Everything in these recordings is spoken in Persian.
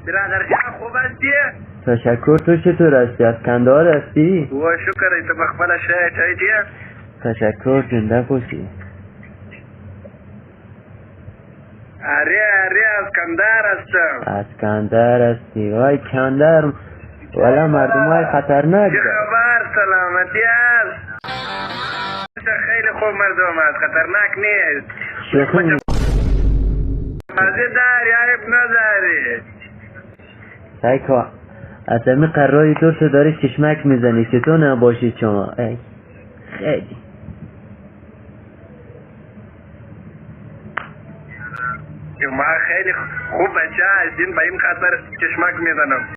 برادر جان خوب هستی؟ تشکر. تو چطور هستی؟ از کندهار هستی؟ و شکر ای تو بخبل شای چای دیه؟ تشکر. زنده باشی. اره از کندهار هستم. از کندهار هستی؟ وای کندهار والا مردم های خطرناک چه داره. خبر؟ سلامتی است؟ خیلی خوب مردم است، خطرناک نیست. شوخی مزه داری عیب نداری. سایکو از همه قراری تو داری چشمک میزنی که تو نباشید شما. ای خیلی ما خیلی خوب بچه هستین، با این خاطر چشمک میزنم.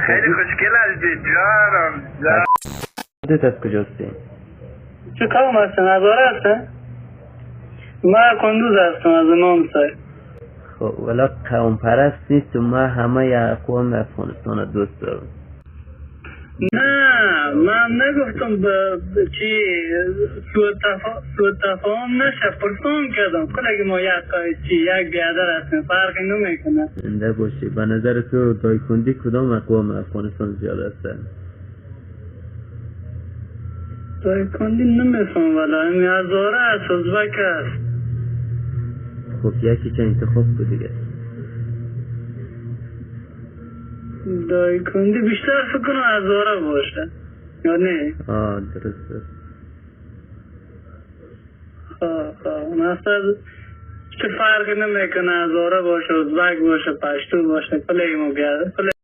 خیلی خوشگل هستی جانم. خودت از کجاستی؟ چه کام هستن؟ هزاره هستن؟ ما کندوز هستم از امام سای. خب ولی قوم پرست نیست و ما همه اقوام افغانستان دوست دارم. نه من نگفتم چی سوء تفاهم نشه، پرسون کردم اگه ما یک بیادر هستیم فرقی نمیکنه. زنده باشی. به نظر تو دایکندی کدام اقوام افغانستان زیاد هستن؟ دایکندی نمیفهم والا، این هزاره هست، ازبک هست. خب یکی چه انتخاب کو دیگه. دایکندی بیشتر فکر کنم هزاره باشه یا نه؟ درست. مثلا چه فرقی نمیکنه هزاره باشه، ازبک باشه، پشتو باشه، کلی ما بیاد